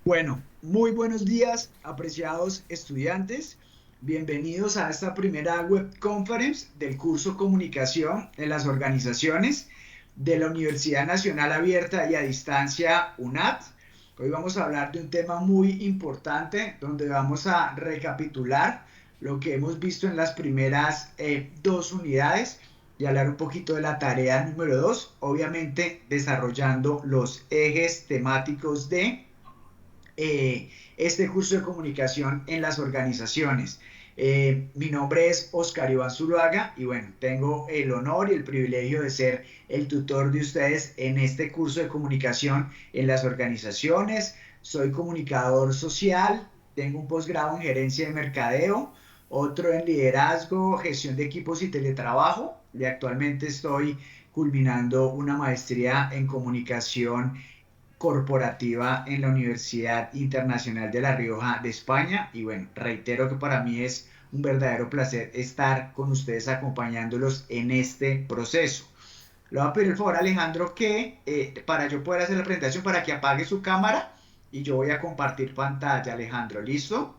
Bueno, muy buenos días, apreciados estudiantes. Bienvenidos a esta primera web conference del curso Comunicación en las Organizaciones de la Universidad Nacional Abierta y a Distancia UNAD. Hoy vamos a hablar de un tema muy importante donde vamos a recapitular lo que hemos visto en las primeras dos unidades y hablar un poquito de la tarea número dos, obviamente desarrollando los ejes temáticos de este curso de comunicación en las organizaciones. Mi nombre es Oscar Iván Zuluaga y bueno, tengo el honor y el privilegio de ser el tutor de ustedes en este curso de comunicación en las organizaciones. Soy comunicador social, tengo un posgrado en gerencia de mercadeo, otro en liderazgo, gestión de equipos y teletrabajo, y actualmente estoy culminando una maestría en comunicación corporativa en la Universidad Internacional de La Rioja de España. Y bueno, reitero que para mí es un verdadero placer estar con ustedes acompañándolos en este proceso. Le voy a pedir el favor a Alejandro que para yo poder hacer la presentación, para que apague su cámara y yo voy a compartir pantalla. Alejandro, ¿listo?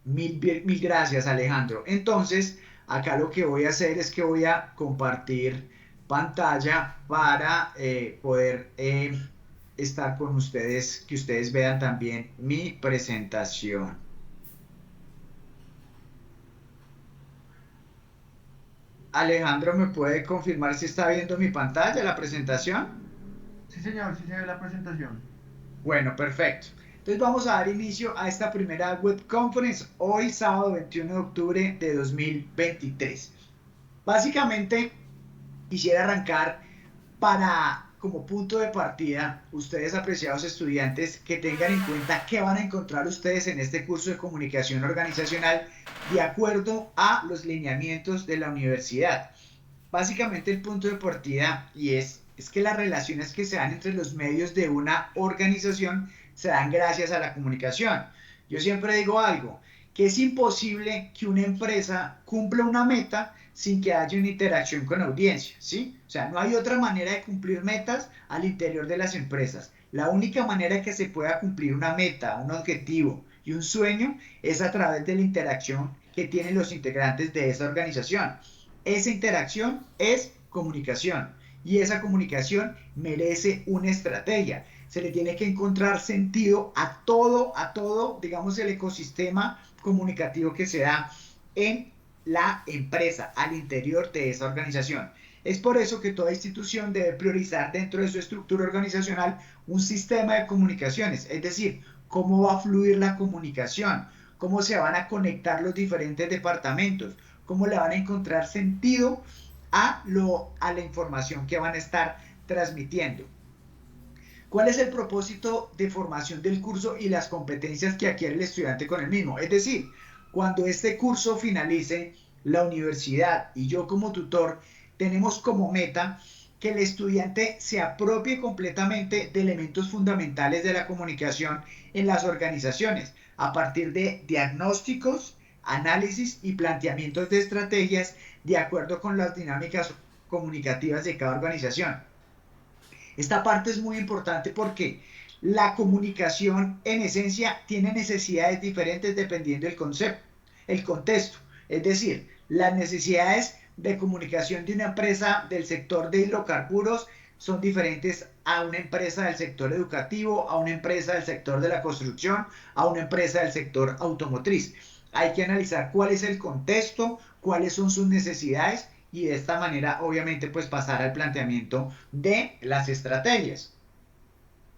Mil gracias, Alejandro. Entonces, acá lo que voy a hacer es que voy a compartir pantalla para poder estar con ustedes, que ustedes vean también mi presentación. Alejandro, ¿me puede confirmar si está viendo mi pantalla, la presentación? Sí, señor, sí se ve la presentación. Bueno, perfecto. Entonces vamos a dar inicio a esta primera web conference hoy, sábado 21 de octubre de 2023. Básicamente, quisiera arrancar para, como punto de partida, ustedes apreciados estudiantes, que tengan en cuenta qué van a encontrar ustedes en este curso de comunicación organizacional de acuerdo a los lineamientos de la universidad. Básicamente el punto de partida es que las relaciones que se dan entre los medios de una organización se dan gracias a la comunicación. Yo siempre digo algo, que es imposible que una empresa cumpla una meta sin que haya una interacción con la audiencia, ¿sí? O sea, no hay otra manera de cumplir metas al interior de las empresas. La única manera que se pueda cumplir una meta, un objetivo y un sueño es a través de la interacción que tienen los integrantes de esa organización. Esa interacción es comunicación y esa comunicación merece una estrategia. Se le tiene que encontrar sentido a todo, digamos, el ecosistema comunicativo que se da en la empresa, al interior de esa organización. Es por eso que toda institución debe priorizar dentro de su estructura organizacional un sistema de comunicaciones, es decir, cómo va a fluir la comunicación, cómo se van a conectar los diferentes departamentos, cómo le van a encontrar sentido a la información que van a estar transmitiendo. ¿Cuál es el propósito de formación del curso y las competencias que adquiere el estudiante con el mismo? Es decir, cuando este curso finalice, la universidad y yo como tutor tenemos como meta que el estudiante se apropie completamente de elementos fundamentales de la comunicación en las organizaciones, a partir de diagnósticos, análisis y planteamientos de estrategias de acuerdo con las dinámicas comunicativas de cada organización. Esta parte es muy importante porque la comunicación en esencia tiene necesidades diferentes dependiendo del concepto, el contexto. Es decir, las necesidades de comunicación de una empresa del sector de hidrocarburos son diferentes a una empresa del sector educativo, a una empresa del sector de la construcción, a una empresa del sector automotriz. Hay que analizar cuál es el contexto, cuáles son sus necesidades y de esta manera obviamente pues pasar al planteamiento de las estrategias.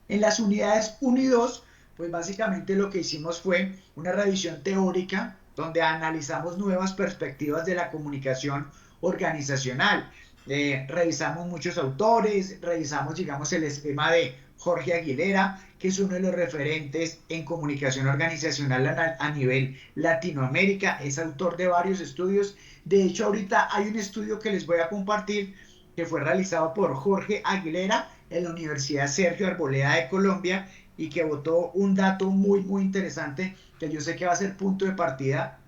En las unidades 1 y 2 pues básicamente lo que hicimos fue una revisión teórica donde analizamos nuevas perspectivas de la comunicación organizacional. Revisamos muchos autores, revisamos, digamos, el esquema de Jorge Aguilera, que es uno de los referentes en comunicación organizacional a nivel Latinoamérica, es autor de varios estudios. De hecho, ahorita hay un estudio que les voy a compartir que fue realizado por Jorge Aguilera en la Universidad Sergio Arboleda de Colombia y que votó un dato muy interesante que yo sé que va a ser punto de partida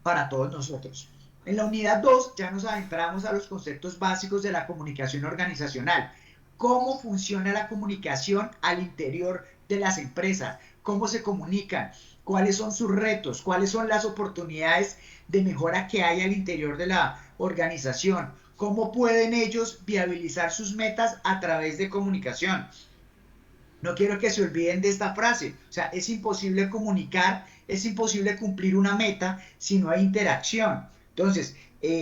para todos nosotros. En la unidad 2 ya nos adentramos a los conceptos básicos de la comunicación organizacional. cómo funciona la comunicación al interior de las empresas, cómo se comunican, cuáles son sus retos, cuáles son las oportunidades de mejora que hay al interior de la organización, cómo pueden ellos viabilizar sus metas a través de comunicación. No quiero que se olviden de esta frase, o sea, es imposible comunicar, es imposible cumplir una meta si no hay interacción. Entonces,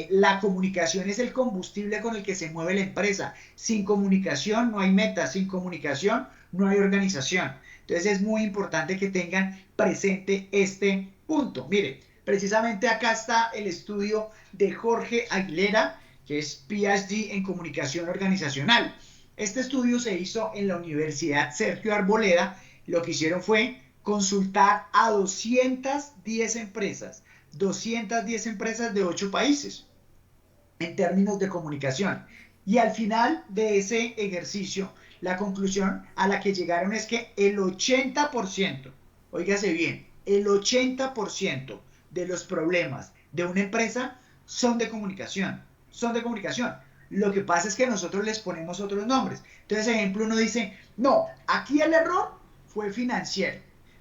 la comunicación es el combustible con el que se mueve la empresa. Sin comunicación no hay meta, sin comunicación no hay organización. Entonces es muy importante que tengan presente este punto. Mire, precisamente acá está el estudio de Jorge Aguilera, que es PhD en comunicación organizacional. Este estudio se hizo en la Universidad Sergio Arboleda. Lo que hicieron fue consultar a 210 empresas de 8 países en términos de comunicación. Y al final de ese ejercicio, la conclusión a la que llegaron es que el 80%, óigase bien, el 80% de los problemas de una empresa son de comunicación, son de comunicación. Lo que pasa es que nosotros les ponemos otros nombres. Entonces, ejemplo, uno dice, no, aquí el error fue financiero.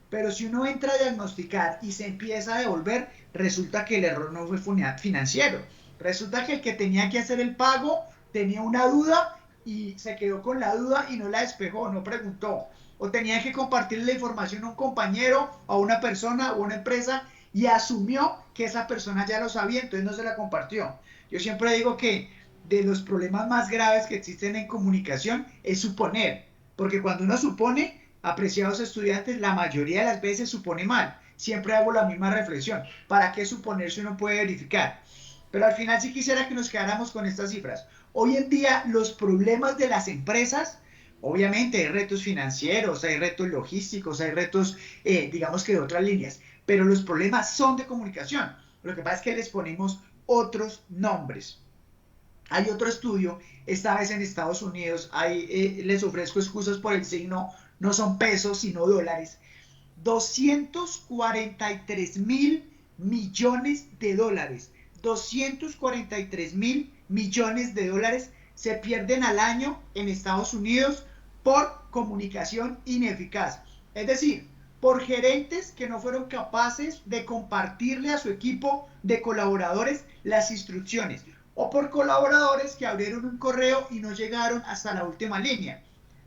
Pero si uno entra a diagnosticar y se empieza a devolver, resulta que el error no fue financiero. Resulta que el que tenía que hacer el pago tenía una duda y se quedó con la duda y no la despejó, no preguntó. O tenía que compartir la información a un compañero, a una persona o a una empresa y asumió que esa persona ya lo sabía, entonces no se la compartió. Yo siempre digo que de los problemas más graves que existen en comunicación es suponer, porque cuando uno supone, apreciados estudiantes, la mayoría de las veces supone mal. Siempre hago la misma reflexión. ¿Para qué suponer si uno puede verificar? Pero al final sí quisiera que nos quedáramos con estas cifras. Hoy en día los problemas de las empresas, obviamente hay retos financieros, hay retos logísticos, hay retos, digamos que de otras líneas, pero los problemas son de comunicación. Lo que pasa es que les ponemos otros nombres. Hay otro estudio, esta vez en Estados Unidos, les ofrezco excusas por el signo, no son pesos, sino dólares. 243.000 millones de dólares. 243.000 millones de dólares se pierden al año en Estados Unidos por comunicación ineficaz. Es decir, por gerentes que no fueron capaces de compartirle a su equipo de colaboradores las instrucciones, o por colaboradores que abrieron un correo y no llegaron hasta la última línea.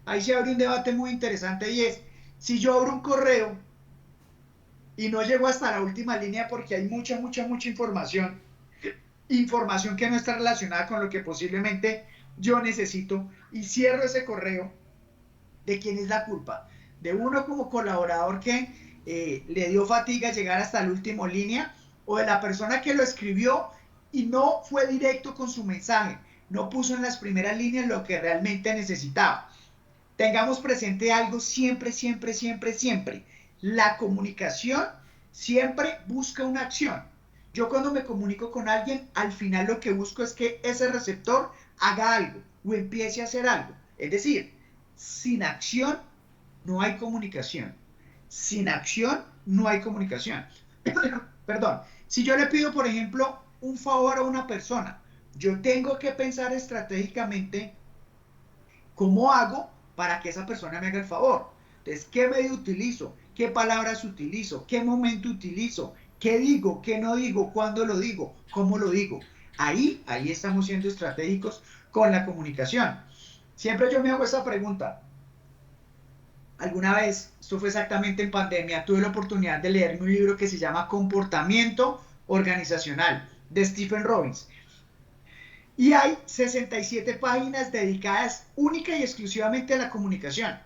Ahí se abre un debate muy interesante y es, si yo abro un correo y no llego hasta la última línea porque hay mucha información que no está relacionada con lo que posiblemente yo necesito, y cierro ese correo, ¿de quién es la culpa? ¿De uno como colaborador que le dio fatiga llegar hasta la última línea, o de la persona que lo escribió y no fue directo con su mensaje, no puso en las primeras líneas lo que realmente necesitaba? Tengamos presente algo siempre, siempre, siempre, siempre. La comunicación siempre busca una acción. Yo cuando me comunico con alguien, al final lo que busco es que ese receptor haga algo o empiece a hacer algo. Es decir, sin acción no hay comunicación. Sin acción no hay comunicación. Perdón. Si yo le pido, por ejemplo, un favor a una persona, yo tengo que pensar estratégicamente cómo hago para que esa persona me haga el favor. Entonces, ¿qué medio utilizo? ¿Qué palabras utilizo? ¿Qué momento utilizo? ¿Qué digo? ¿Qué no digo? ¿Cuándo lo digo? ¿Cómo lo digo? Ahí estamos siendo estratégicos con la comunicación. Siempre yo me hago esta pregunta. Alguna vez, esto fue exactamente en pandemia, tuve la oportunidad de leerme un libro que se llama Comportamiento Organizacional, de Stephen Robbins. Y hay 67 páginas dedicadas única y exclusivamente a la comunicación.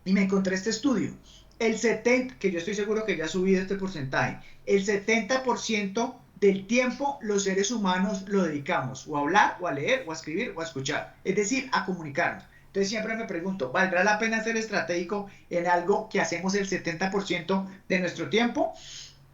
Y me encontré este estudio. El 70%, que yo estoy seguro que ya ha subido este porcentaje, el 70% del tiempo los seres humanos lo dedicamos o a hablar, o a leer, o a escribir, o a escuchar. Es decir, a comunicarnos. Entonces siempre me pregunto, ¿valdrá la pena ser estratégico en algo que hacemos el 70% de nuestro tiempo?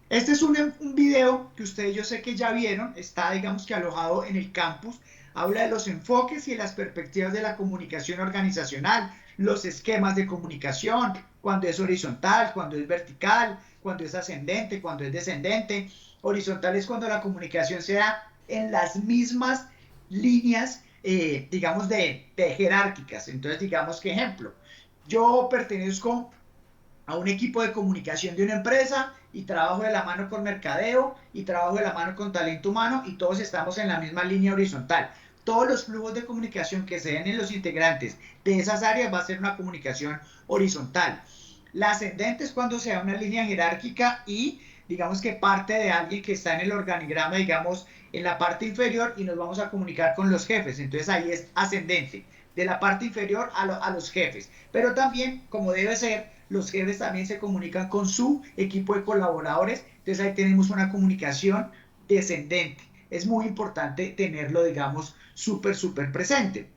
Este es un video que ustedes yo sé que ya vieron, está digamos que alojado en el campus, habla de los enfoques y las perspectivas de la comunicación organizacional, los esquemas de comunicación, cuando es horizontal, cuando es vertical, cuando es ascendente, cuando es descendente. Horizontal es cuando la comunicación se da en las mismas líneas digamos, de jerárquicas. Entonces, digamos que ejemplo, yo pertenezco a un equipo de comunicación de una empresa y trabajo de la mano con mercadeo y trabajo de la mano con talento humano y todos estamos en la misma línea horizontal. Todos los flujos de comunicación que se den en los integrantes de esas áreas va a ser una comunicación horizontal. La ascendente es cuando se da una línea jerárquica y digamos que parte de alguien que está en el organigrama, digamos, en la parte inferior y nos vamos a comunicar con los jefes. Entonces ahí es ascendente, de la parte inferior a los jefes. Pero también, como debe ser, los jefes también se comunican con su equipo de colaboradores. Entonces ahí tenemos una comunicación descendente. Es muy importante tenerlo, digamos, súper presente.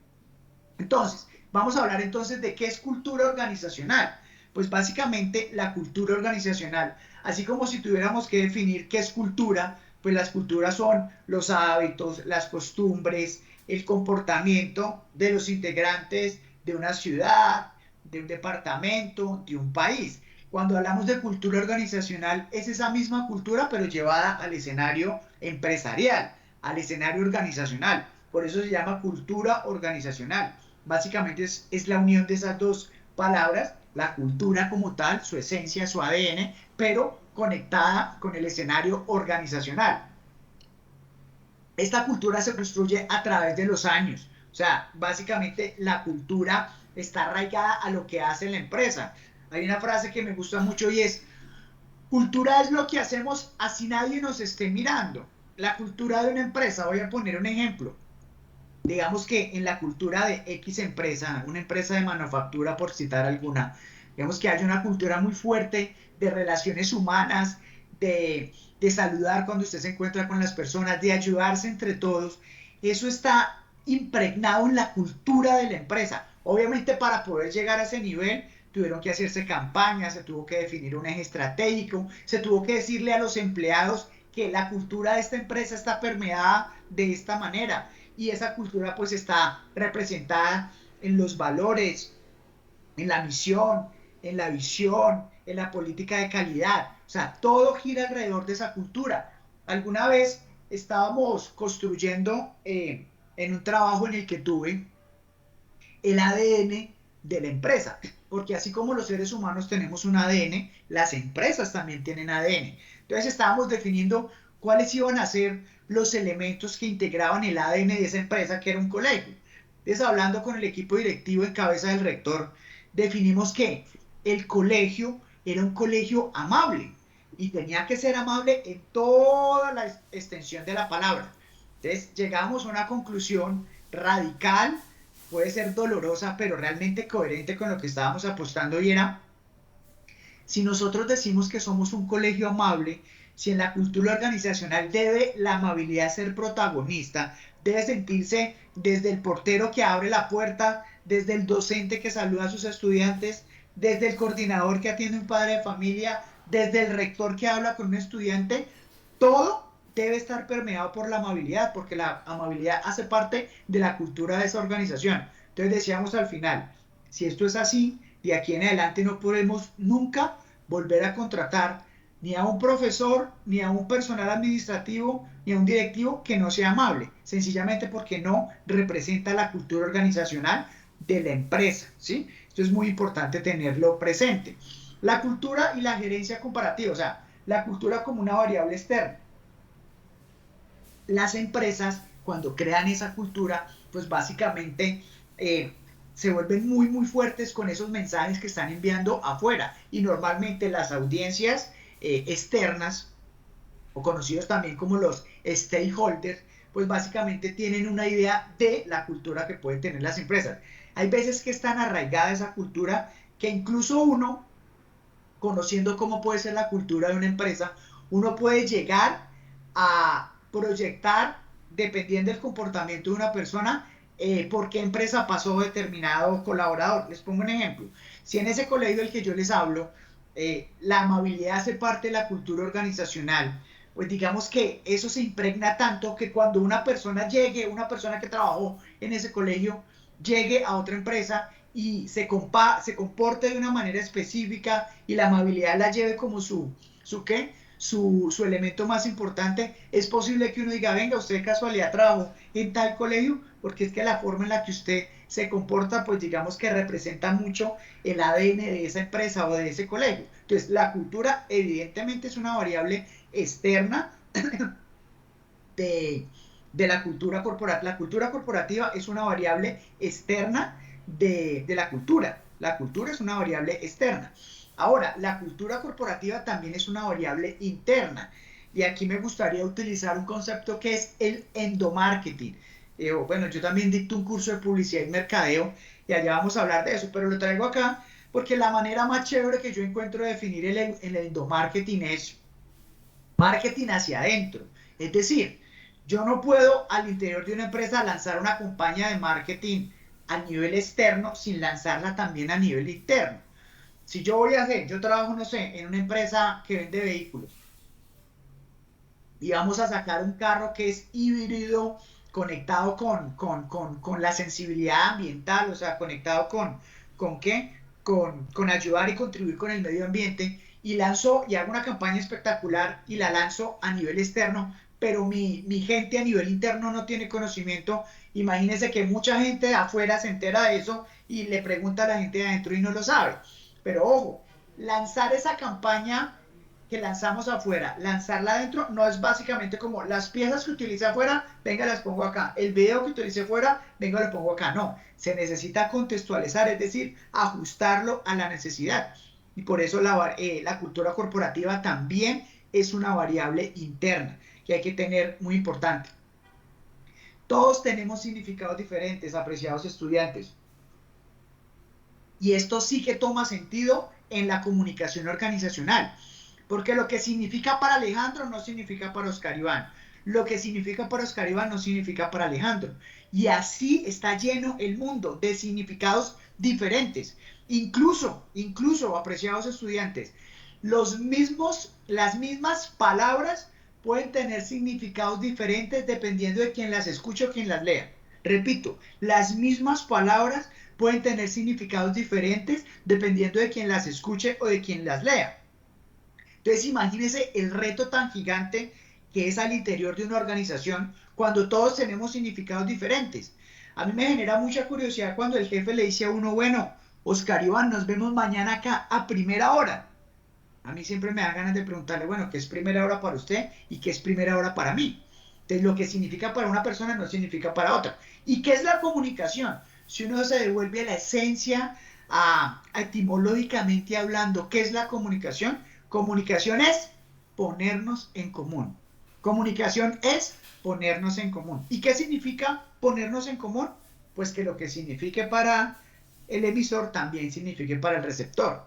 Entonces, vamos a hablar entonces de qué es cultura organizacional. Pues básicamente la cultura organizacional, así como si tuviéramos que definir qué es cultura, pues las culturas son los hábitos, las costumbres, el comportamiento de los integrantes de una ciudad, de un departamento, de un país. Cuando hablamos de cultura organizacional, es esa misma cultura, pero llevada al escenario empresarial, al escenario organizacional. Por eso se llama cultura organizacional. Básicamente es la unión de esas dos palabras, la cultura como tal, su esencia, su ADN, pero conectada con el escenario organizacional. Esta cultura se construye a través de los años. O sea, básicamente la cultura está arraigada a lo que hace la empresa. Hay una frase que me gusta mucho y es, cultura es lo que hacemos así nadie nos esté mirando. La cultura de una empresa, voy a poner un ejemplo. Digamos que en la cultura de X empresa, una empresa de manufactura por citar alguna, digamos que hay una cultura muy fuerte de relaciones humanas, de saludar cuando usted se encuentra con las personas, de ayudarse entre todos. Eso está impregnado en la cultura de la empresa. Obviamente para poder llegar a ese nivel tuvieron que hacerse campañas, se tuvo que definir un eje estratégico, se tuvo que decirle a los empleados que la cultura de esta empresa está permeada de esta manera y esa cultura pues está representada en los valores, en la misión, en la visión, en la política de calidad. O sea, todo gira alrededor de esa cultura. Alguna vez estábamos construyendo en un trabajo en el que tuve el ADN de la empresa, porque así como los seres humanos tenemos un ADN, las empresas también tienen ADN. Entonces estábamos definiendo cuáles iban a ser los elementos que integraban el ADN de esa empresa, que era un colegio. Entonces, hablando con el equipo directivo en cabeza del rector, definimos que el colegio era un colegio amable y tenía que ser amable en toda la extensión de la palabra. Entonces, llegamos a una conclusión radical, puede ser dolorosa, pero realmente coherente con lo que estábamos apostando y era, si nosotros decimos que somos un colegio amable, si en la cultura organizacional debe la amabilidad ser protagonista, debe sentirse desde el portero que abre la puerta, desde el docente que saluda a sus estudiantes, desde el coordinador que atiende a un padre de familia, desde el rector que habla con un estudiante, todo debe estar permeado por la amabilidad, porque la amabilidad hace parte de la cultura de esa organización. Entonces decíamos al final, si esto es así, de aquí en adelante no podemos nunca volver a contratar ni a un profesor, ni a un personal administrativo, ni a un directivo que no sea amable, sencillamente porque no representa la cultura organizacional de la empresa, ¿sí? Esto es muy importante tenerlo presente. La cultura y la gerencia comparativa, o sea, la cultura como una variable externa. Las empresas, cuando crean esa cultura, pues básicamente se vuelven muy fuertes con esos mensajes que están enviando afuera. Y normalmente las audiencias externas, o conocidos también como los stakeholders, pues básicamente tienen una idea de la cultura que pueden tener las empresas. Hay veces que es tan arraigada esa cultura que incluso uno, conociendo cómo puede ser la cultura de una empresa, uno puede llegar a proyectar, dependiendo del comportamiento de una persona, por qué empresa pasó determinado colaborador. Les pongo un ejemplo. Si en ese colegio del que yo les hablo, la amabilidad hace parte de la cultura organizacional, pues digamos que eso se impregna tanto que cuando una persona llegue, una persona que trabajó en ese colegio, llegue a otra empresa y se comporte de una manera específica y la amabilidad la lleve como ¿qué? su elemento más importante. Es posible que uno diga, venga, usted de casualidad trabajó en tal colegio, porque es que la forma en la que usted se comporta, pues digamos que representa mucho el ADN de esa empresa o de ese colegio. Entonces, la cultura evidentemente es una variable externa de la cultura corporativa. La cultura corporativa es una variable externa de la cultura. La cultura es una variable externa. Ahora, la cultura corporativa también es una variable interna. Y aquí me gustaría utilizar un concepto que es el endomarketing. Bueno, yo también dicto un curso de publicidad y mercadeo y allá vamos a hablar de eso, pero lo traigo acá porque la manera más chévere que yo encuentro de definir el endomarketing es marketing hacia adentro. Es decir, yo no puedo al interior de una empresa lanzar una campaña de marketing a nivel externo sin lanzarla también a nivel interno. Si yo voy a hacer, yo trabajo, no sé, en una empresa que vende vehículos y vamos a sacar un carro que es híbrido, conectado con la sensibilidad ambiental, o sea, conectado ¿con qué? Con ayudar y contribuir con el medio ambiente, y lanzo y hago una campaña espectacular y la lanzo a nivel externo, pero mi gente a nivel interno no tiene conocimiento. Imagínense que mucha gente de afuera se entera de eso y le pregunta a la gente de adentro y no lo sabe. Pero ojo, lanzar esa campaña que lanzamos afuera, lanzarla adentro, no es básicamente como las piezas que utilicé afuera, venga, las pongo acá. El video que utilicé afuera, venga, lo pongo acá. No, se necesita contextualizar, es decir, ajustarlo a la necesidad. Y por eso la cultura corporativa también es una variable interna que hay que tener muy importante. Todos tenemos significados diferentes, apreciados estudiantes. Y esto sí que toma sentido en la comunicación organizacional. Porque lo que significa para Alejandro no significa para Oscar Iván. Lo que significa para Oscar Iván no significa para Alejandro. Y así está lleno el mundo de significados diferentes. Incluso, apreciados estudiantes, las mismas palabras pueden tener significados diferentes dependiendo de quién las escuche o quién las lea. Repito, las mismas palabras pueden tener significados diferentes dependiendo de quién las escuche o de quién las lea. Entonces, imagínense el reto tan gigante que es al interior de una organización cuando todos tenemos significados diferentes. A mí me genera mucha curiosidad cuando el jefe le dice a uno, bueno, Oscar Iván, nos vemos mañana acá a primera hora. A mí siempre me da ganas de preguntarle, bueno, ¿qué es primera hora para usted y qué es primera hora para mí? Entonces, lo que significa para una persona no significa para otra. ¿Y qué es la comunicación? Si uno se devuelve a la esencia, etimológicamente hablando, ¿qué es la comunicación? Comunicación es ponernos en común. Comunicación es ponernos en común. ¿Y qué significa ponernos en común? Pues que lo que signifique para el emisor también signifique para el receptor.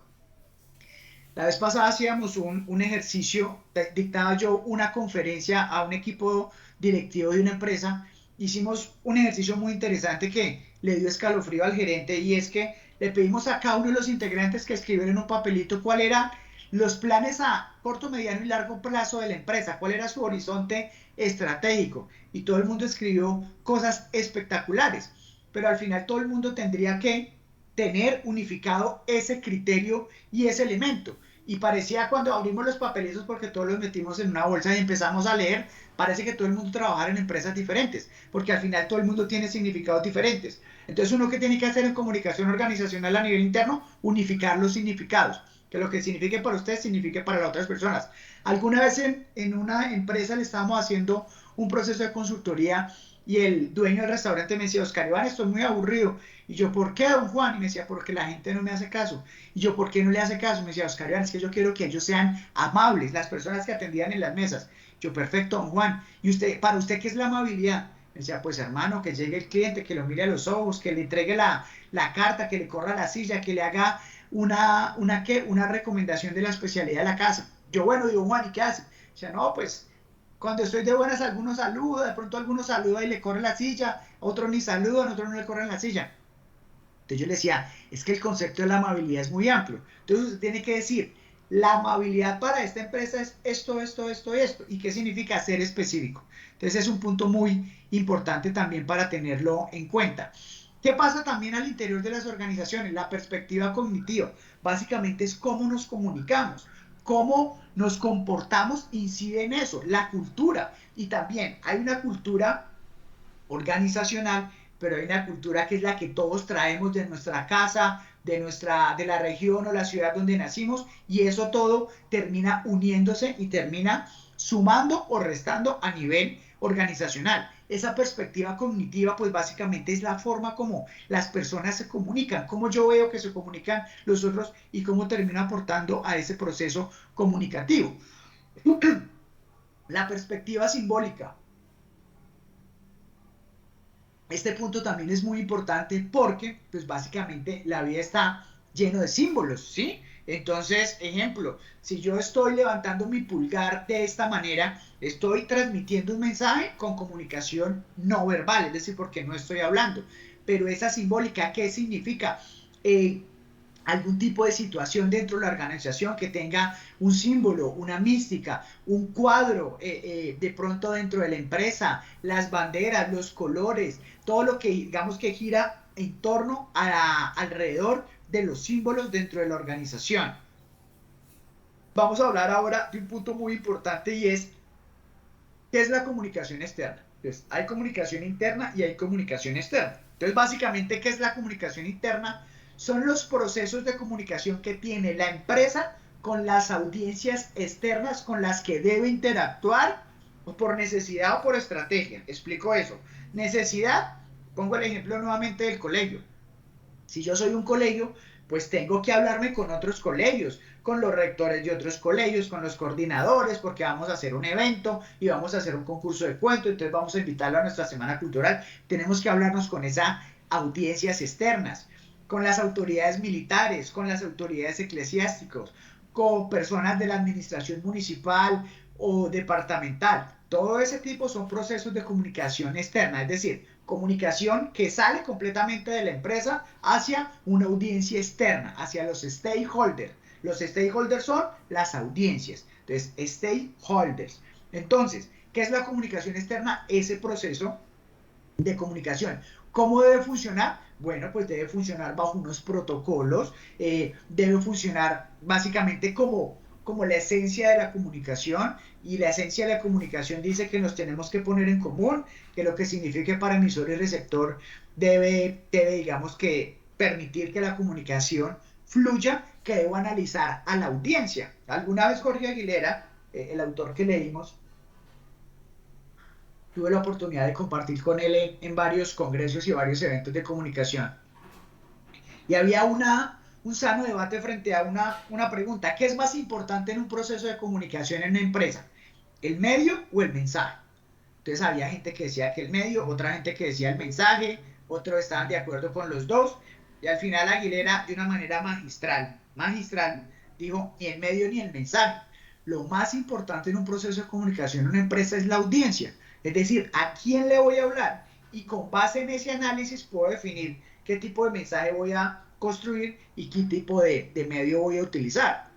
La vez pasada hacíamos un ejercicio, dictaba yo una conferencia a un equipo directivo de una empresa. Hicimos un ejercicio muy interesante que le dio escalofrío al gerente, y es que le pedimos a cada uno de los integrantes que escribieran en un papelito cuál eran los planes a corto, mediano y largo plazo de la empresa, cuál era su horizonte estratégico. Y todo el mundo escribió cosas espectaculares, pero al final todo el mundo tendría que tener unificado ese criterio y ese elemento. Y parecía, cuando abrimos los papelitos, porque todos los metimos en una bolsa y empezamos a leer, parece que todo el mundo trabajara en empresas diferentes, porque al final todo el mundo tiene significados diferentes. Entonces, uno que tiene que hacer en comunicación organizacional a nivel interno, unificar los significados, que lo que signifique para usted signifique para las otras personas. Alguna vez en una empresa le estábamos haciendo un proceso de consultoría y el dueño del restaurante me decía, Oscar Iván, estoy muy aburrido. Y yo, ¿por qué, don Juan? Y me decía, porque la gente no me hace caso. Y yo, ¿por qué no le hace caso? Me decía, Oscar Iván, es que yo quiero que ellos sean amables, las personas que atendían en las mesas. Yo, perfecto, don Juan. ¿Y usted, para usted qué es la amabilidad? Me decía, pues hermano, que llegue el cliente, que lo mire a los ojos, que le entregue la carta, que le corra la silla, que le haga una recomendación de la especialidad de la casa. Yo, bueno, digo, Juan, ¿y qué hace? O sea, no, pues cuando estoy de buenas, algunos saluda, de pronto algunos saluda y le corren la silla, otros ni saludan, otros no le corren la silla. Entonces yo le decía, es que el concepto de la amabilidad es muy amplio. Entonces usted tiene que decir, la amabilidad para esta empresa es esto, esto, esto, esto. ¿Y qué significa ser específico? Entonces es un punto muy importante también para tenerlo en cuenta. ¿Qué pasa también al interior de las organizaciones? La perspectiva cognitiva. Básicamente es cómo nos comunicamos. cómo nos comportamos incide en eso, la cultura. Y también hay una cultura organizacional, pero hay una cultura que es la que todos traemos de nuestra casa, de la región o la ciudad donde nacimos, y eso todo termina uniéndose y termina sumando o restando a nivel organizacional. Esa perspectiva cognitiva, pues básicamente es la forma como las personas se comunican, cómo yo veo que se comunican los otros y cómo termino aportando a ese proceso comunicativo. La perspectiva simbólica. Este punto también es muy importante porque, pues básicamente, la vida está lleno de símbolos, ¿sí? Entonces, ejemplo, si yo estoy levantando mi pulgar de esta manera, estoy transmitiendo un mensaje con comunicación no verbal, es decir, porque no estoy hablando. Pero esa simbólica, ¿qué significa? Algún tipo de situación dentro de la organización que tenga un símbolo, una mística, un cuadro de pronto dentro de la empresa, las banderas, los colores, todo lo que digamos que gira en torno alrededor de los símbolos dentro de la organización. Vamos a hablar ahora de un punto muy importante y es, ¿qué es la comunicación externa? Entonces, hay comunicación interna y hay comunicación externa. Entonces, básicamente, ¿qué es la comunicación interna? Son los procesos de comunicación que tiene la empresa con las audiencias externas con las que debe interactuar por necesidad o por estrategia. Explico eso. Necesidad, pongo el ejemplo nuevamente del colegio. Si yo soy un colegio, pues tengo que hablarme con otros colegios, con los rectores de otros colegios, con los coordinadores, porque vamos a hacer un evento y vamos a hacer un concurso de cuento, entonces vamos a invitarlo a nuestra semana cultural. Tenemos que hablarnos con esas audiencias externas, con las autoridades militares, con las autoridades eclesiásticas, con personas de la administración municipal o departamental. Todo ese tipo son procesos de comunicación externa, es decir, comunicación que sale completamente de la empresa hacia una audiencia externa, hacia los stakeholders. Los stakeholders son las audiencias. Entonces, stakeholders. Entonces, ¿qué es la comunicación externa? Ese proceso de comunicación. ¿Cómo debe funcionar? Bueno, pues debe funcionar bajo unos protocolos, debe funcionar básicamente como la esencia de la comunicación, y la esencia de la comunicación dice que nos tenemos que poner en común, que lo que significa para emisor y receptor debe digamos que permitir que la comunicación fluya, que debo analizar a la audiencia. Alguna vez Jorge Aguilera, el autor que leímos, tuve la oportunidad de compartir con él en varios congresos y varios eventos de comunicación. Y había un sano debate frente a una pregunta: ¿qué es más importante en un proceso de comunicación en una empresa? ¿El medio o el mensaje? Entonces había gente que decía que el medio, otra gente que decía el mensaje, otros estaban de acuerdo con los dos, y al final Aguilera, de una manera magistral, dijo: ni el medio ni el mensaje. Lo más importante en un proceso de comunicación en una empresa es la audiencia, es decir, a quién le voy a hablar, y con base en ese análisis puedo definir qué tipo de mensaje voy a construir y qué tipo de medio voy a utilizar.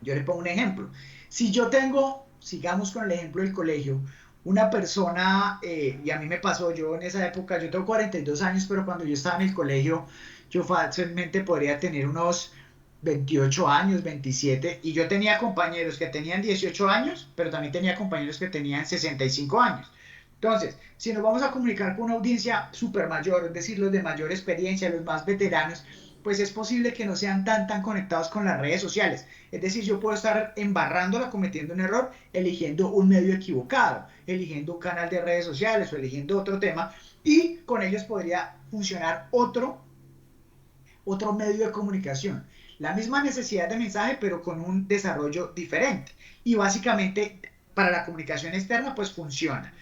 Yo le pongo un ejemplo. Si yo tengo, sigamos con el ejemplo del colegio, una persona, y a mí me pasó, yo en esa época, yo tengo 42 años, pero cuando yo estaba en el colegio, yo fácilmente podría tener unos 28 años, 27, y yo tenía compañeros que tenían 18 años, pero también tenía compañeros que tenían 65 años. Entonces, si nos vamos a comunicar con una audiencia súper mayor, es decir, los de mayor experiencia, los más veteranos, pues es posible que no sean tan conectados con las redes sociales. Es decir, yo puedo estar embarrándola, cometiendo un error, eligiendo un medio equivocado, eligiendo un canal de redes sociales o eligiendo otro tema, y con ellos podría funcionar otro medio de comunicación. La misma necesidad de mensaje, pero con un desarrollo diferente. Y básicamente, para la comunicación externa, pues funciona.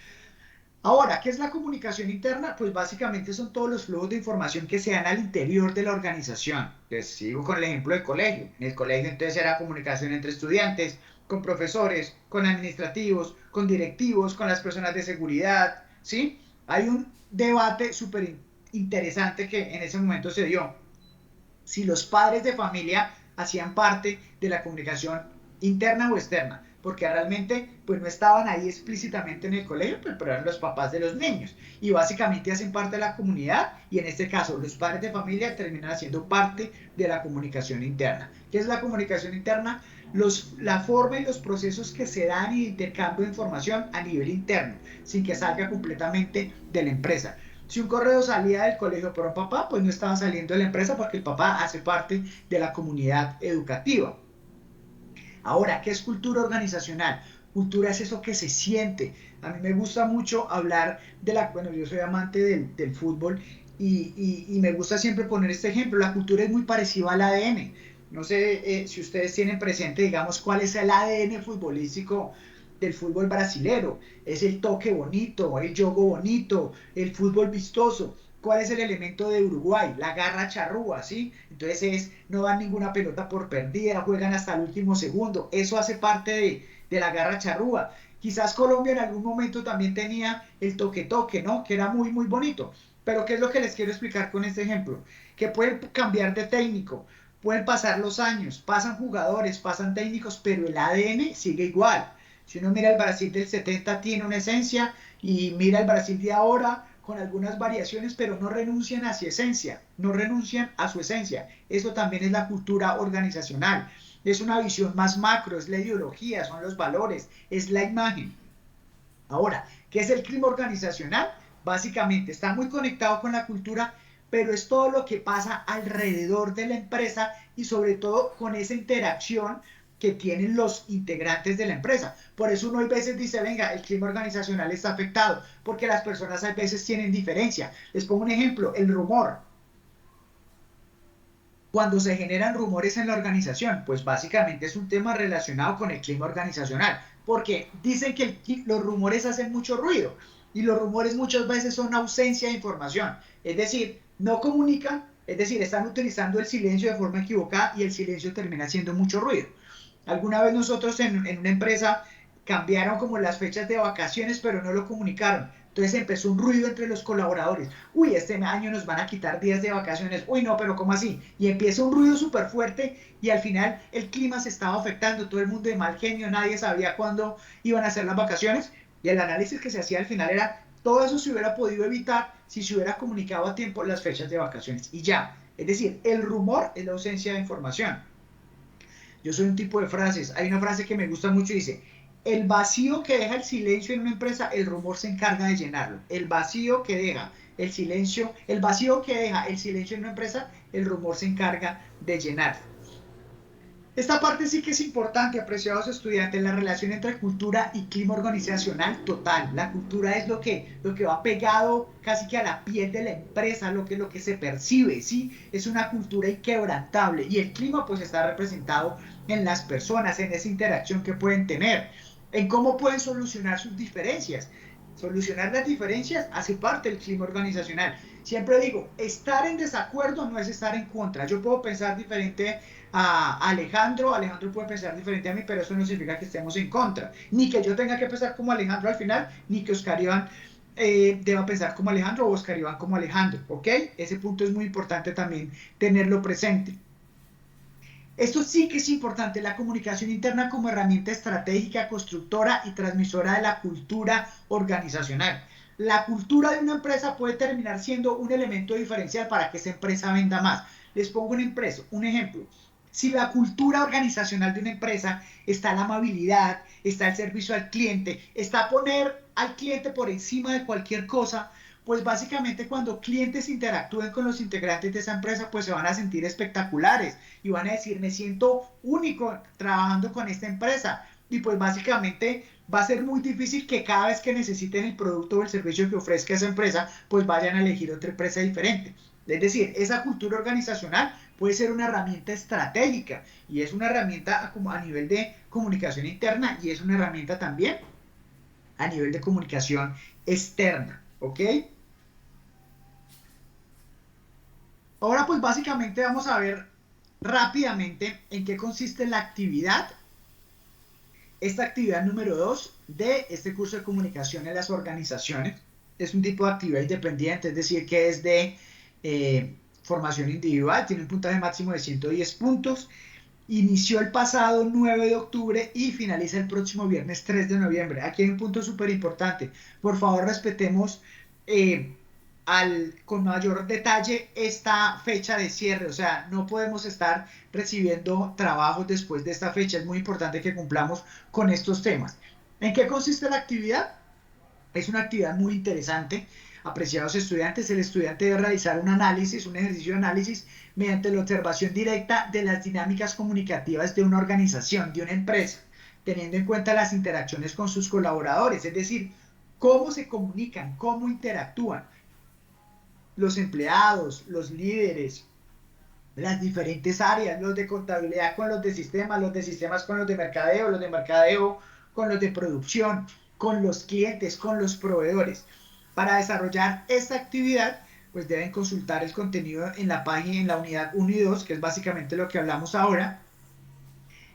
Ahora, ¿qué es la comunicación interna? Pues básicamente son todos los flujos de información que se dan al interior de la organización. Entonces, sigo con el ejemplo del colegio. En el colegio entonces era comunicación entre estudiantes, con profesores, con administrativos, con directivos, con las personas de seguridad, ¿sí? Hay un debate súper interesante que en ese momento se dio: si los padres de familia hacían parte de la comunicación interna o externa, porque realmente pues no estaban ahí explícitamente en el colegio, pero eran los papás de los niños, y básicamente hacen parte de la comunidad, y en este caso los padres de familia terminan haciendo parte de la comunicación interna. ¿Qué es la comunicación interna? la forma y los procesos que se dan y intercambio de información a nivel interno, sin que salga completamente de la empresa. Si un correo salía del colegio por un papá, pues no estaba saliendo de la empresa porque el papá hace parte de la comunidad educativa. Ahora, ¿qué es cultura organizacional? Cultura es eso que se siente. A mí me gusta mucho hablar bueno, yo soy amante del fútbol y me gusta siempre poner este ejemplo. La cultura es muy parecida al ADN. No sé si ustedes tienen presente, digamos, cuál es el ADN futbolístico del fútbol brasilero. Es el toque bonito, el juego bonito, el fútbol vistoso. ¿Cuál es el elemento de Uruguay? La garra charrúa, ¿sí? Entonces no dan ninguna pelota por perdida, juegan hasta el último segundo. Eso hace parte de la garra charrúa. Quizás Colombia en algún momento también tenía el toque-toque, ¿no? Que era muy, muy bonito. Pero ¿qué es lo que les quiero explicar con este ejemplo? Que pueden cambiar de técnico, pueden pasar los años, pasan jugadores, pasan técnicos, pero el ADN sigue igual. Si uno mira el Brasil del 70 tiene una esencia y mira el Brasil de ahora con algunas variaciones, pero no renuncian a su esencia, no renuncian a su esencia. Eso también es la cultura organizacional. Es una visión más macro, es la ideología, son los valores, es la imagen. Ahora, ¿qué es el clima organizacional? Básicamente está muy conectado con la cultura, pero es todo lo que pasa alrededor de la empresa y sobre todo con esa interacción que tienen los integrantes de la empresa. Por eso uno a veces dice, venga, el clima organizacional está afectado, porque las personas a veces tienen diferencia. Les pongo un ejemplo, el rumor. Cuando se generan rumores en la organización, pues básicamente es un tema relacionado con el clima organizacional, porque dicen que los rumores hacen mucho ruido y los rumores muchas veces son ausencia de información, es decir, no comunican, es decir, están utilizando el silencio de forma equivocada y el silencio termina haciendo mucho ruido. Alguna vez nosotros en una empresa cambiaron como las fechas de vacaciones, pero no lo comunicaron. Entonces empezó un ruido entre los colaboradores. Uy, este año nos van a quitar días de vacaciones. Uy, no, pero ¿cómo así? Y empieza un ruido súper fuerte y al final el clima se estaba afectando. Todo el mundo de mal genio, nadie sabía cuándo iban a ser las vacaciones. Y el análisis que se hacía al final era, todo eso se hubiera podido evitar si se hubiera comunicado a tiempo las fechas de vacaciones. Y ya. Es decir, el rumor es la ausencia de información. Yo soy un tipo de frases. Hay una frase que me gusta mucho y dice, el vacío que deja el silencio en una empresa, el rumor se encarga de llenarlo. El vacío que deja el silencio, el vacío que deja el silencio en una empresa, el rumor se encarga de llenarlo. Esta parte sí que es importante, apreciados estudiantes, la relación entre cultura y clima organizacional total. La cultura es lo que va pegado casi que a la piel de la empresa, lo que se percibe, ¿sí? Es una cultura inquebrantable y el clima pues está representado en las personas, en esa interacción que pueden tener, en cómo pueden solucionar sus diferencias. Solucionar las diferencias hace parte del clima organizacional. Siempre digo, estar en desacuerdo no es estar en contra. Yo puedo pensar diferente a Alejandro puede pensar diferente a mí, pero eso no significa que estemos en contra. Ni que yo tenga que pensar como Alejandro al final, ni que Oscar Iván deba pensar como Alejandro o Oscar Iván como Alejandro, ¿ok? Ese punto es muy importante también tenerlo presente. Esto sí que es importante, la comunicación interna como herramienta estratégica, constructora y transmisora de la cultura organizacional. La cultura de una empresa puede terminar siendo un elemento diferencial para que esa empresa venda más. Les pongo un ejemplo. Si la cultura organizacional de una empresa está la amabilidad, está el servicio al cliente, está poner al cliente por encima de cualquier cosa, pues básicamente cuando clientes interactúen con los integrantes de esa empresa, pues se van a sentir espectaculares y van a decir, me siento único trabajando con esta empresa. Y pues básicamente va a ser muy difícil que cada vez que necesiten el producto o el servicio que ofrezca esa empresa, pues vayan a elegir otra empresa diferente. Es decir, esa cultura organizacional puede ser una herramienta estratégica y es una herramienta como a nivel de comunicación interna y es una herramienta también a nivel de comunicación externa, ¿ok? Ahora pues básicamente vamos a ver rápidamente en qué consiste la actividad, esta actividad número 2 de este curso de comunicación en las organizaciones. Es un tipo de actividad independiente, es decir, que es de formación individual, tiene un puntaje máximo de 110 puntos, inició el pasado 9 de octubre y finaliza el próximo viernes 3 de noviembre. Aquí hay un punto súper importante, por favor respetemos con mayor detalle esta fecha de cierre. O sea, no podemos estar recibiendo trabajos después de esta fecha. Es muy importante que cumplamos con estos temas. ¿En qué consiste la actividad? Es una actividad muy interesante. Apreciados estudiantes, el estudiante debe realizar un análisis, un ejercicio de análisis mediante la observación directa de las dinámicas comunicativas de una organización, de una empresa, teniendo en cuenta las interacciones con sus colaboradores, es decir, cómo se comunican, cómo interactúan los empleados, los líderes, las diferentes áreas, los de contabilidad con los de sistemas con los de mercadeo con los de producción, con los clientes, con los proveedores. Para desarrollar esta actividad, pues deben consultar el contenido en la página, en la unidad 1 y 2, que es básicamente lo que hablamos ahora.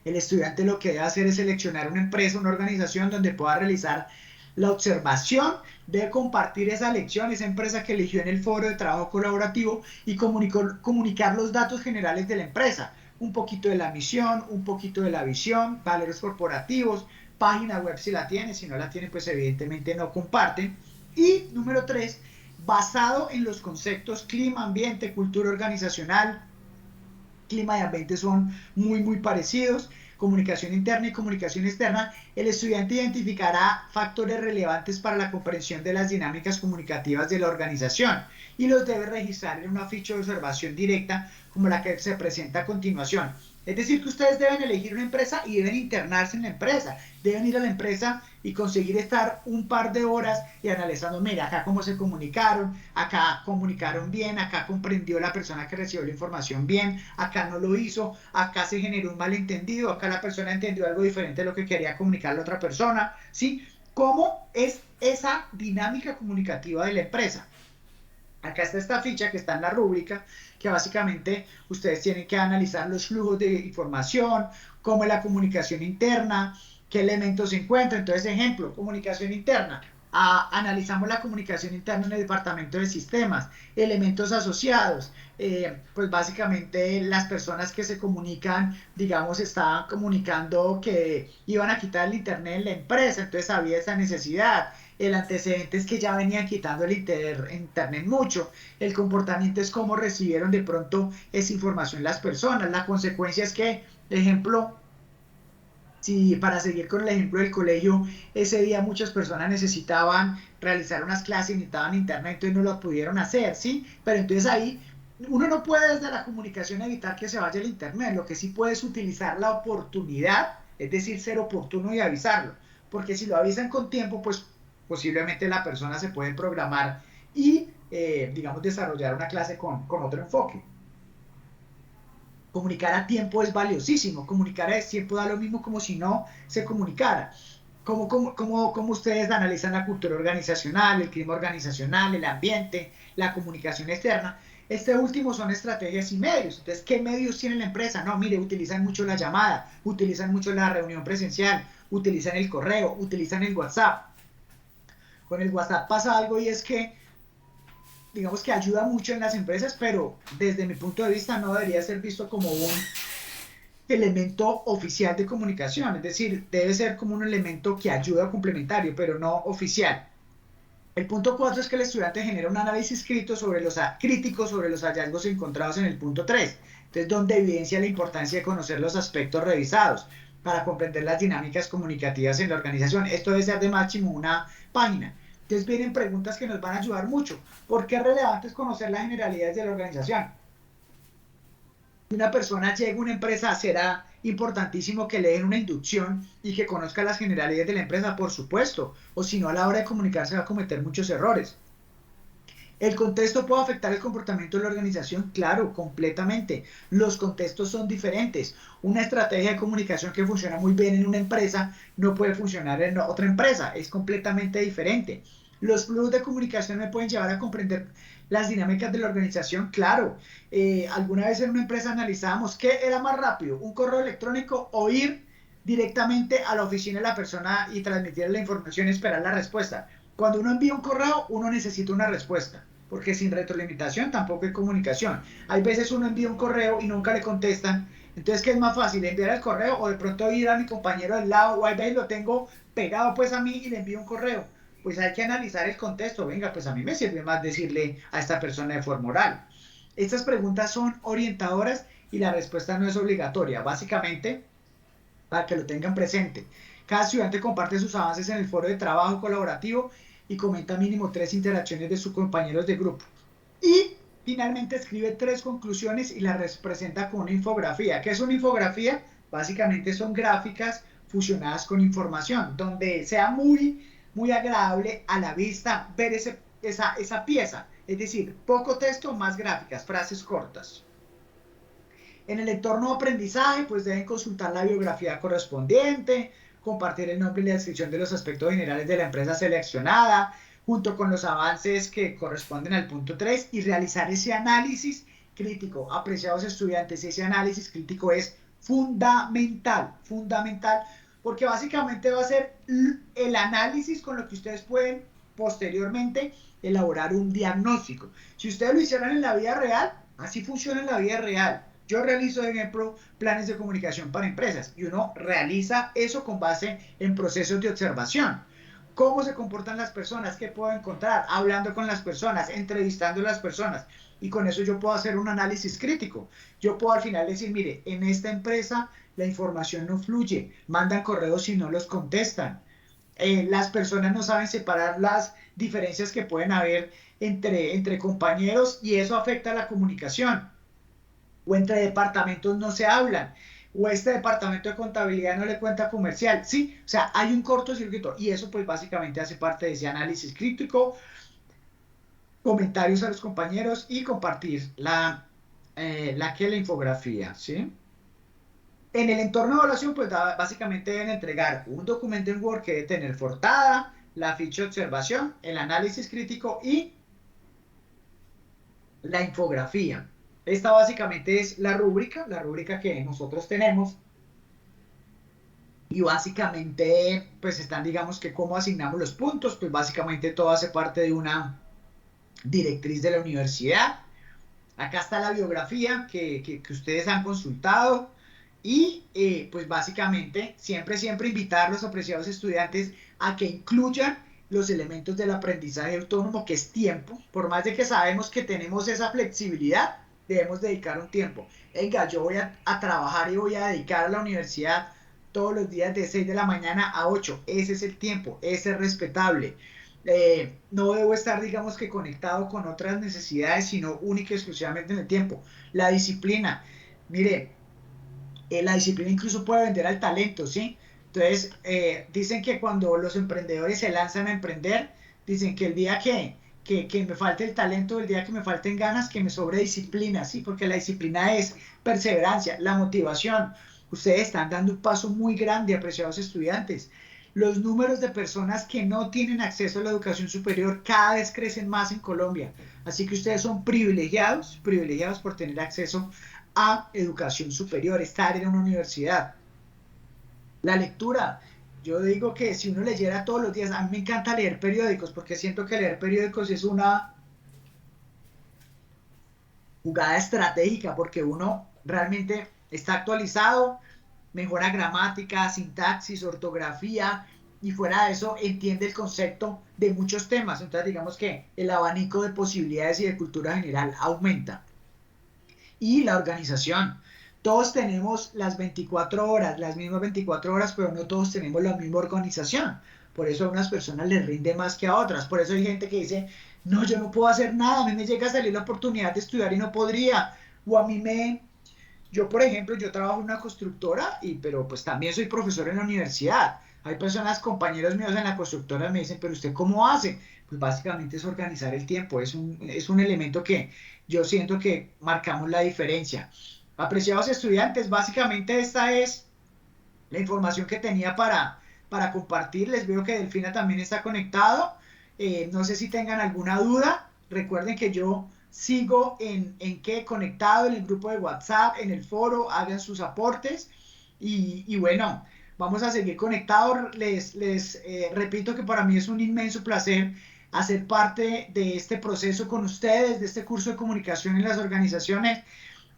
El estudiante lo que debe hacer es seleccionar una empresa, una organización donde pueda realizar la observación, debe compartir esa lección, esa empresa que eligió en el foro de trabajo colaborativo y comunicar los datos generales de la empresa, un poquito de la misión, un poquito de la visión, valores corporativos, página web si la tiene, si no la tiene pues evidentemente no comparten. Y número 3, basado en los conceptos clima, ambiente, cultura organizacional, clima y ambiente son muy parecidos, comunicación interna y comunicación externa, el estudiante identificará factores relevantes para la comprensión de las dinámicas comunicativas de la organización y los debe registrar en una ficha de observación directa como la que se presenta a continuación. Es decir, que ustedes deben elegir una empresa y deben internarse en la empresa, deben ir a la empresa y conseguir estar un par de horas y analizando, mira, acá cómo se comunicaron, acá comunicaron bien, acá comprendió la persona que recibió la información bien, acá no lo hizo, acá se generó un malentendido, acá la persona entendió algo diferente de lo que quería comunicar la otra persona, ¿sí? ¿Cómo es esa dinámica comunicativa de la empresa? Acá está esta ficha que está en la rúbrica, que básicamente ustedes tienen que analizar los flujos de información, cómo es la comunicación interna, qué elementos se encuentran. Entonces, ejemplo, comunicación interna. Analizamos la comunicación interna en el departamento de sistemas, elementos asociados, pues básicamente las personas que se comunican, digamos, estaban comunicando que iban a quitar el internet en la empresa, entonces había esa necesidad. El antecedente es que ya venían quitando el internet mucho. El comportamiento es cómo recibieron de pronto esa información las personas. La consecuencia es que, ejemplo, si para seguir con el ejemplo del colegio, ese día muchas personas necesitaban realizar unas clases, necesitaban internet, entonces no lo pudieron hacer, ¿sí? Pero entonces ahí uno no puede desde la comunicación evitar que se vaya el internet, lo que sí puede es utilizar la oportunidad, es decir, ser oportuno y avisarlo, porque si lo avisan con tiempo, pues posiblemente la persona se puede programar y, digamos, desarrollar una clase con otro enfoque. Comunicar a tiempo es valiosísimo. Comunicar a tiempo da lo mismo como si no se comunicara. ¿Cómo ustedes analizan la cultura organizacional, el clima organizacional, el ambiente, la comunicación externa? Este último son estrategias y medios. Entonces, ¿qué medios tiene la empresa? No, mire, utilizan mucho la llamada, utilizan mucho la reunión presencial, utilizan el correo, utilizan el WhatsApp. Con el WhatsApp pasa algo y es que digamos que ayuda mucho en las empresas, pero desde mi punto de vista no debería ser visto como un elemento oficial de comunicación, es decir, debe ser como un elemento que ayuda complementario, pero no oficial. El punto 4 es que el estudiante genera un análisis crítico sobre los hallazgos encontrados en el punto 3, entonces donde evidencia la importancia de conocer los aspectos revisados para comprender las dinámicas comunicativas en la organización. Esto debe ser de máximo una página. Entonces vienen preguntas que nos van a ayudar mucho. ¿Por qué es relevante conocer las generalidades de la organización? Si una persona llega a una empresa, será importantísimo que le den una inducción y que conozca las generalidades de la empresa, por supuesto, o si no, a la hora de comunicarse va a cometer muchos errores. ¿El contexto puede afectar el comportamiento de la organización? Claro, completamente. Los contextos son diferentes. Una estrategia de comunicación que funciona muy bien en una empresa no puede funcionar en otra empresa. Es completamente diferente. ¿Los flujos de comunicación me pueden llevar a comprender las dinámicas de la organización? Claro. Alguna vez en una empresa analizábamos qué era más rápido, un correo electrónico o ir directamente a la oficina de la persona y transmitir la información y esperar la respuesta. Cuando uno envía un correo, uno necesita una respuesta, porque sin retroalimentación tampoco hay comunicación. Hay veces uno envía un correo y nunca le contestan, entonces ¿qué es más fácil? ¿Enviar el correo o de pronto ir a mi compañero al lado? O a veces lo tengo pegado pues a mí y le envío un correo. pues hay que analizar el contexto. Venga, pues a mí me sirve más decirle a esta persona de forma oral. Estas preguntas son orientadoras y la respuesta no es obligatoria. Básicamente, para que lo tengan presente, cada estudiante comparte sus avances en el foro de trabajo colaborativo y comenta mínimo 3 interacciones de sus compañeros de grupo. Y finalmente escribe 3 conclusiones y las presenta con una infografía. ¿Qué es una infografía? Básicamente son gráficas fusionadas con información, donde sea muy agradable a la vista ver esa pieza. Es decir, poco texto, más gráficas, frases cortas. En el entorno de aprendizaje, pues deben consultar la biografía correspondiente, compartir el nombre y la descripción de los aspectos generales de la empresa seleccionada, junto con los avances que corresponden al punto 3 y realizar ese análisis crítico. Apreciados estudiantes, ese análisis crítico es fundamental, porque básicamente va a ser el análisis con lo que ustedes pueden posteriormente elaborar un diagnóstico. Si ustedes lo hicieran en la vida real, así funciona en la vida real. Yo realizo, ejemplo, planes de comunicación para empresas y uno realiza eso con base en procesos de observación. ¿Cómo se comportan las personas? ¿Qué puedo encontrar? Hablando con las personas, entrevistando a las personas. Y con eso yo puedo hacer un análisis crítico. Yo puedo al final decir, mire, en esta empresa la información no fluye, mandan correos y no los contestan. Las personas no saben separar las diferencias que pueden haber entre compañeros y eso afecta a la comunicación. O entre departamentos no se hablan, o este departamento de contabilidad no le cuenta comercial, sí, o sea, hay un cortocircuito y eso pues básicamente hace parte de ese análisis crítico, comentarios a los compañeros y compartir la infografía, ¿sí? En el entorno de evaluación pues básicamente deben entregar un documento en Word que debe tener portada, la ficha de observación, el análisis crítico y la infografía. Esta básicamente es la rúbrica que nosotros tenemos. Y básicamente, pues están, digamos que cómo asignamos los puntos, pues básicamente todo hace parte de una directriz de la universidad. Acá está la biografía que ustedes han consultado. Y pues básicamente, siempre invitar a los apreciados estudiantes a que incluyan los elementos del aprendizaje autónomo, que es tiempo. Por más de que sabemos que tenemos esa flexibilidad, debemos dedicar un tiempo. Venga, yo voy a trabajar y voy a dedicar a la universidad todos los días de 6 de la mañana a 8. Ese es el tiempo, ese es respetable. No debo estar, digamos que conectado con otras necesidades, sino única y exclusivamente en el tiempo. La disciplina. Mire, la disciplina incluso puede vender al talento, ¿sí? Entonces, dicen que cuando los emprendedores se lanzan a emprender, dicen que el día que me falte el talento, el día que me falten ganas, que me sobre disciplina, ¿sí? Porque la disciplina es perseverancia, la motivación. Ustedes están dando un paso muy grande, apreciados estudiantes. Los números de personas que no tienen acceso a la educación superior cada vez crecen más en Colombia. Así que ustedes son privilegiados por tener acceso a educación superior, estar en una universidad. La lectura, yo digo que si uno leyera todos los días, a mí me encanta leer periódicos porque siento que leer periódicos es una jugada estratégica porque uno realmente está actualizado, mejora gramática, sintaxis, ortografía y fuera de eso entiende el concepto de muchos temas. Entonces digamos que el abanico de posibilidades y de cultura general aumenta. Y la organización. Todos tenemos las 24 horas, las mismas 24 horas, pero no todos tenemos la misma organización. Por eso a unas personas les rinde más que a otras. Por eso hay gente que dice, no, yo no puedo hacer nada, a mí me llega a salir la oportunidad de estudiar y no podría. O a mí yo por ejemplo, yo trabajo en una constructora, pero pues también soy profesor en la universidad. Hay personas, compañeros míos en la constructora me dicen, pero ¿usted cómo hace? Pues básicamente es organizar el tiempo, es un elemento que yo siento que marcamos la diferencia. Apreciados estudiantes, básicamente esta es la información que tenía para compartirles. Veo que Delfina también está conectado. No sé si tengan alguna duda. Recuerden que yo sigo conectado en el grupo de WhatsApp, en el foro, hagan sus aportes. Y bueno, vamos a seguir conectados. Les repito que para mí es un inmenso placer hacer parte de este proceso con ustedes, de este curso de comunicación en las organizaciones.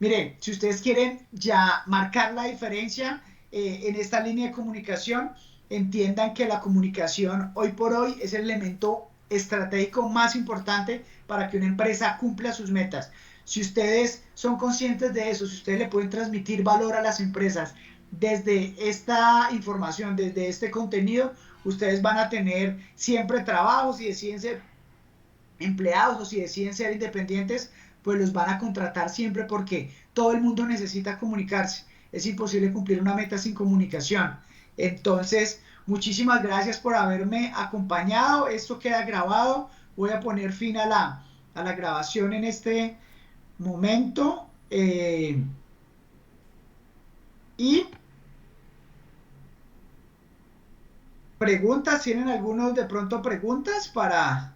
Miren, si ustedes quieren ya marcar la diferencia en esta línea de comunicación, entiendan que la comunicación hoy por hoy es el elemento estratégico más importante para que una empresa cumpla sus metas. Si ustedes son conscientes de eso, si ustedes le pueden transmitir valor a las empresas desde esta información, desde este contenido, ustedes van a tener siempre trabajos y deciden ser empleados o si deciden ser independientes, pues los van a contratar siempre porque todo el mundo necesita comunicarse. Es imposible cumplir una meta sin comunicación. Entonces, muchísimas gracias por haberme acompañado. Esto queda grabado. Voy a poner fin a la grabación en este momento. Y preguntas, ¿tienen algunos de pronto preguntas para